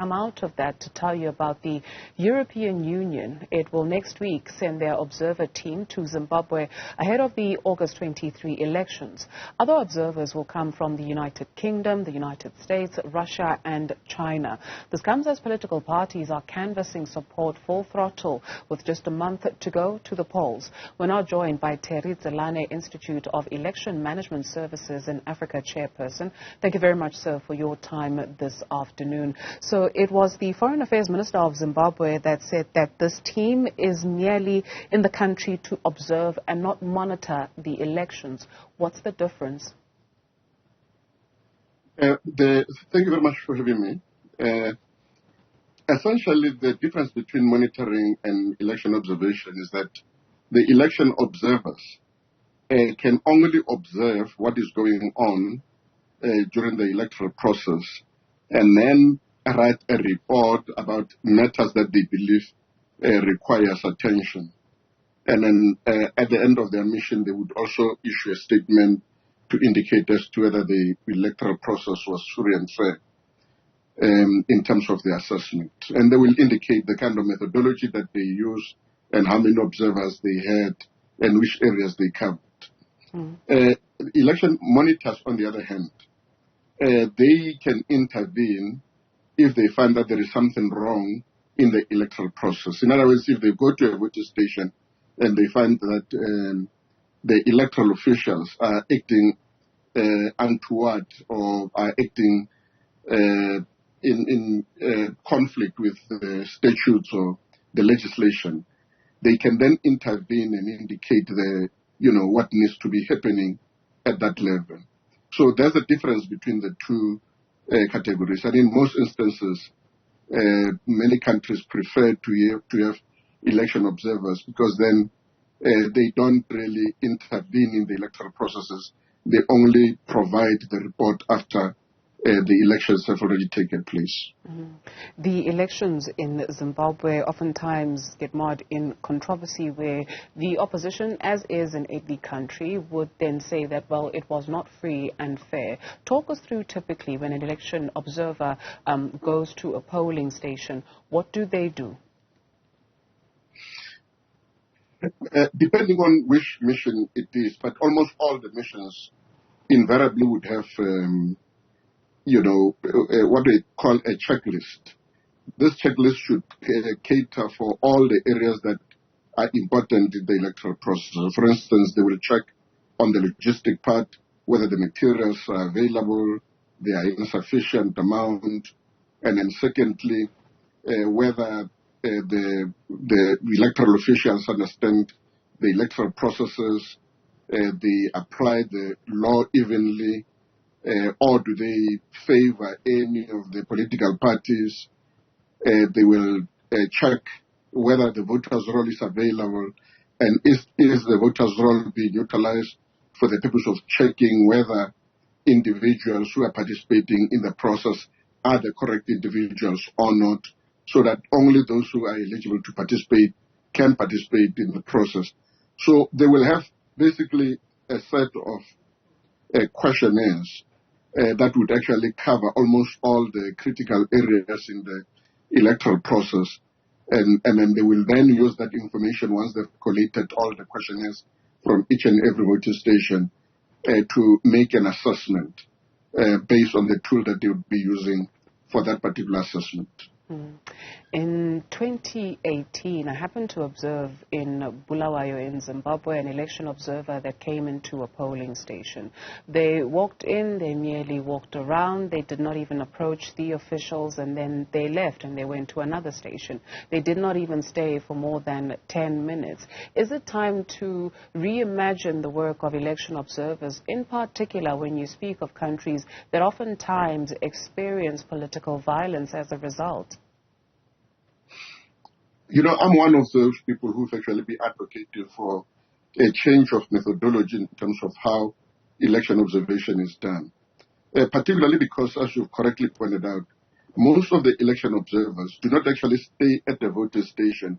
come out of that to tell you about the European Union. It will next week send their observer team to Zimbabwe ahead of the August 23 elections. Other observers will come from the United Kingdom, the United States, Russia and China. This comes as political parties are canvassing support full throttle with just a month to go to the polls. We're now joined by Terry Tselane, Institute of Election Management Services in Africa chairperson. Thank you very much, sir, for your time this afternoon. So it was the Foreign Affairs Minister of Zimbabwe that said that this team is merely in the country to observe and not monitor the elections. What's the difference? Thank you very much for having me. Essentially, the difference between monitoring and election observation is that the election observers can only observe what is going on during the electoral process and then write a report about matters that they believe requires attention. And then at the end of their mission, they would also issue a statement to indicate as to whether the electoral process was free and fair in terms of the assessment. And they will indicate the kind of methodology that they use and how many observers they had and which areas they covered. Election monitors, on the other hand, they can intervene if they find that there is something wrong in the electoral process. In other words, if they go to a voting station and they find that the electoral officials are acting untoward or are acting in conflict with the statutes or the legislation, they can then intervene and indicate what needs to be happening at that level. So there's a difference between the two categories. And in most instances, many countries prefer to have election observers because then they don't really intervene in the electoral processes. They only provide the report after the elections have already taken place. The elections in Zimbabwe oftentimes get marred in controversy where the opposition, as is in every country, would then say that, well, it was not free and fair. Talk us through typically when an election observer goes to a polling station, what do they do? Depending on which mission it is, but almost all the missions invariably would have what they call a checklist. This checklist should cater for all the areas that are important in the electoral process. For instance, they will check on the logistic part, whether the materials are available, they are insufficient amount, and then secondly, whether the electoral officials understand the electoral processes, they apply the law evenly, or do they favor any of the political parties? They will check whether the voters' roll is available and is the voters' roll being utilized for the purpose of checking whether individuals who are participating in the process are the correct individuals or not, so that only those who are eligible to participate can participate in the process. So they will have basically a set of questionnaires that would actually cover almost all the critical areas in the electoral process. And then they will then use that information once they've collated all the questionnaires from each and every voting station to make an assessment based on the tool that they would be using for that particular assessment. In 2018, I happened to observe in Bulawayo in Zimbabwe an election observer that came into a polling station. They walked in, they merely walked around, they did not even approach the officials, and then they left and they went to another station. They did not even stay for more than 10 minutes. Is it time to reimagine the work of election observers, in particular when you speak of countries that oftentimes experience political violence as a result? I'm one of those people who've actually been advocating for a change of methodology in terms of how election observation is done. Particularly because, as you've correctly pointed out, most of the election observers do not actually stay at the voting station.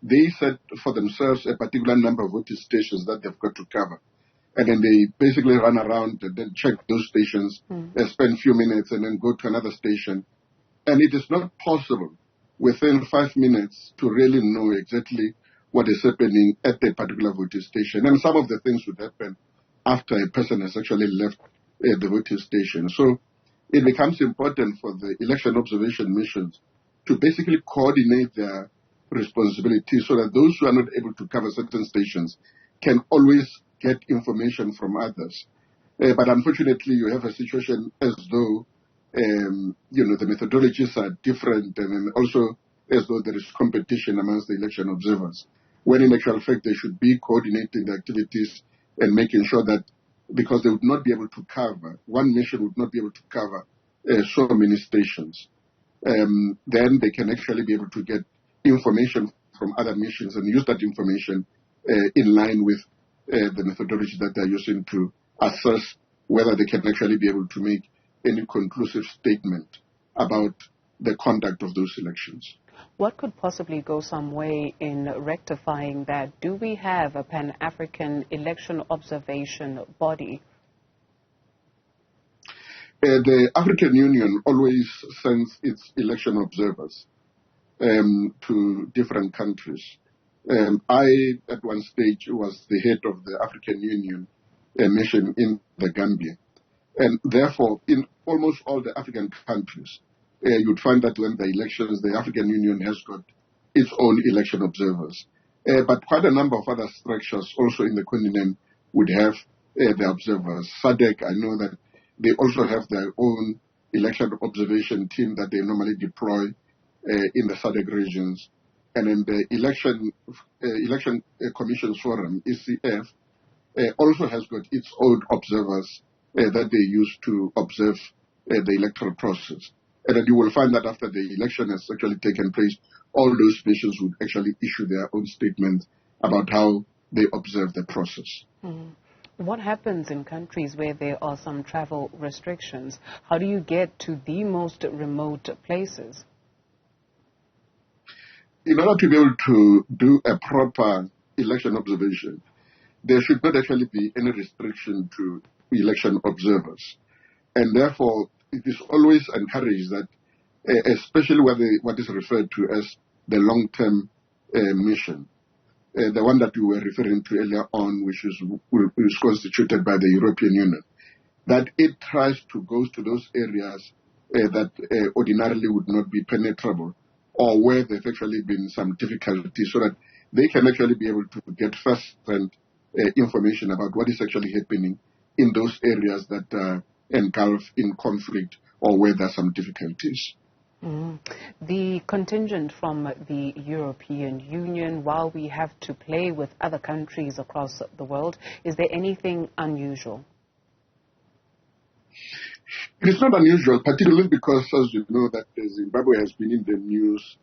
They set for themselves a particular number of voting stations that they've got to cover. And then they basically run around and then check those stations, spend a few minutes and then go to another station And it is not possible within 5 minutes to really know exactly what is happening at the particular voting station. And some of the things would happen after a person has actually left the voting station. So it becomes important for the election observation missions to basically coordinate their responsibilities so that those who are not able to cover certain stations can always get information from others. But unfortunately, you have a situation as though, the methodologies are different, and then also as though there is competition amongst the election observers, when in actual fact they should be coordinating the activities and making sure that, because they would not be able to cover, one mission would not be able to cover so many stations, then they can actually be able to get information from other missions and use that information in line with the methodology that they're using to assess whether they can actually be able to make any conclusive statement about the conduct of those elections. What could possibly go some way in rectifying that? Do we have a Pan-African election observation body? The African Union always sends its election observers to different countries. I, at one stage, was the head of the African Union mission in the Gambia. And therefore, in almost all the African countries, you'd find that when the elections, the African Union has got its own election observers. But quite a number of other structures also in the continent would have the observers. SADC, I know that they also have their own election observation team that they normally deploy in the SADC regions. And then the Election Commissions Forum, ECF, also has got its own observers that they use to observe the electoral process. And then you will find that after the election has actually taken place, all those nations would actually issue their own statements about how they observe the process. Mm-hmm. What happens in countries where there are some travel restrictions? How do you get to the most remote places? In order to be able to do a proper election observation, there should not actually be any restriction to election observers. And therefore, it is always encouraged that, especially what is referred to as the long-term mission, the one that we were referring to earlier on, which is constituted by the European Union, that it tries to go to those areas that ordinarily would not be penetrable, or where there's actually been some difficulty, so that they can actually be able to get first-hand information about what is actually happening in those areas that engulf in conflict or where there are some difficulties. The contingent from the European Union, while we have to play with other countries across the world, is there anything unusual? It is not unusual, particularly because, as you know, that Zimbabwe has been in the news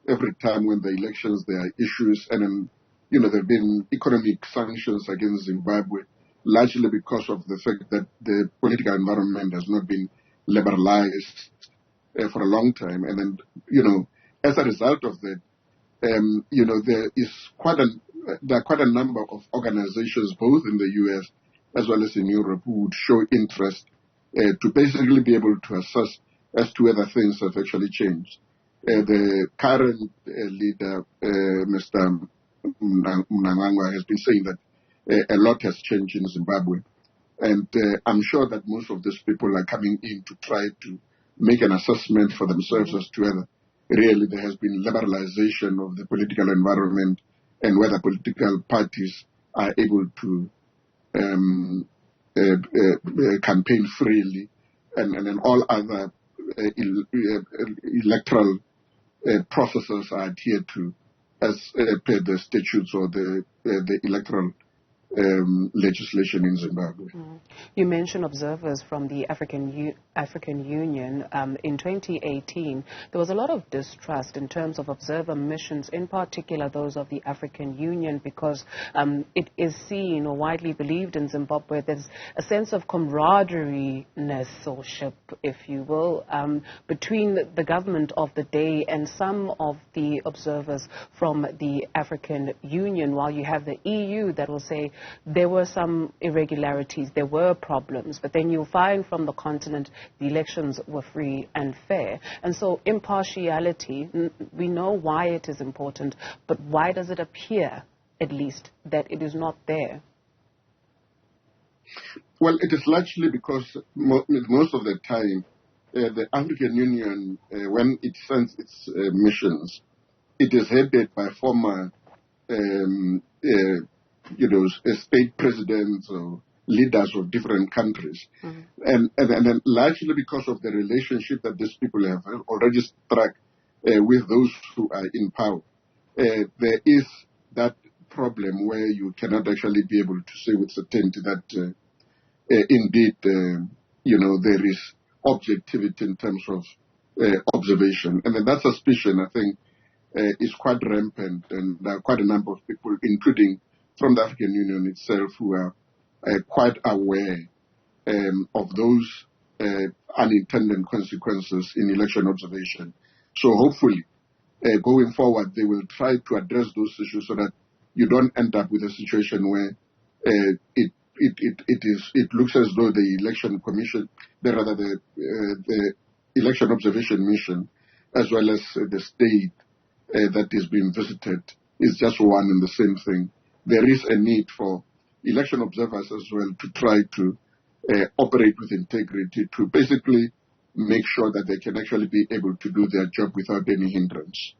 every time when the elections, there are issues, and then, there have been economic sanctions against Zimbabwe, largely because of the fact that the political environment has not been liberalized for a long time. And then, as a result of that, there are quite a number of organizations, both in the U.S. as well as in Europe, who would show interest to basically be able to assess as to whether things have actually changed. The current leader, Mr. Mnangagwa, has been saying that a lot has changed in Zimbabwe. And I'm sure that most of these people are coming in to try to make an assessment for themselves as to whether really there has been liberalization of the political environment and whether political parties are able to campaign freely, and then all other electoral processes are adhered to as per the statutes or the electoral legislation in Zimbabwe. You mentioned observers from the African Union. In 2018, there was a lot of distrust in terms of observer missions, in particular those of the African Union, because it is seen or widely believed in Zimbabwe there's a sense of camaraderie-ness or ship, if you will, between the government of the day and some of the observers from the African Union, while you have the EU that will say there were some irregularities, there were problems, but then you'll find from the continent the elections were free and fair. And so impartiality, we know why it is important, but why does it appear, at least, that it is not there? Well, it is largely because most of the time, the African Union, when it sends its missions, it is headed by former, state presidents or leaders of different countries. Mm-hmm. And largely because of the relationship that these people have already struck with those who are in power, there is that problem where you cannot actually be able to say with certainty that indeed, there is objectivity in terms of observation. And then that suspicion, I think, is quite rampant, and there are quite a number of people, including from the African Union itself, who are quite aware of those unintended consequences in election observation. So hopefully, going forward, they will try to address those issues so that you don't end up with a situation where it looks as though the election commission, the election observation mission, as well as the state that is being visited, is just one and the same thing. There is a need for election observers as well to try to operate with integrity, to basically make sure that they can actually be able to do their job without any hindrance.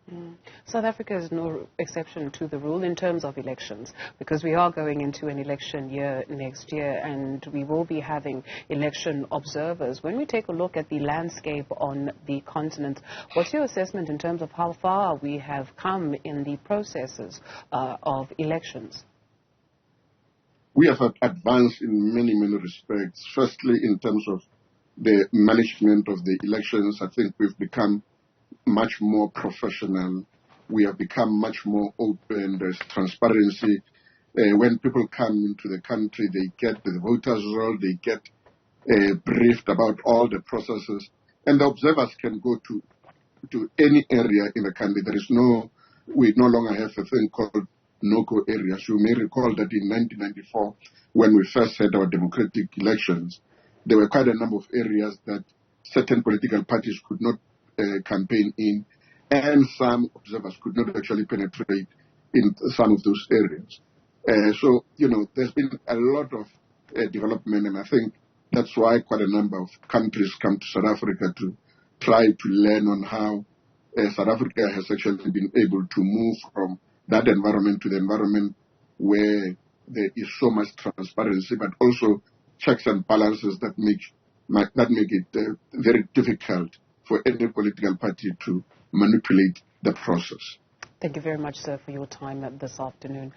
South Africa is no exception to the rule in terms of elections, because we are going into an election year next year, and we will be having election observers. When we take a look at the landscape on the continent, what's your assessment in terms of how far we have come in the processes of elections? We have advanced in many, many respects. Firstly, in terms of the management of the elections, I think we've become much more professional. We have become much more open. There's transparency. When people come into the country, they get the voters' roll, they get briefed about all the processes, and the observers can go to any area in the country. We no longer have a thing called no-go areas. You may recall that in 1994, when we first had our democratic elections, there were quite a number of areas that certain political parties could not campaign in, and some observers could not actually penetrate in some of those areas. So, there's been a lot of development, and I think that's why quite a number of countries come to South Africa to try to learn on how South Africa has actually been able to move from that environment to the environment where there is so much transparency, but also checks and balances that make it very difficult for any political party to manipulate the process. Thank you very much, sir, for your time this afternoon.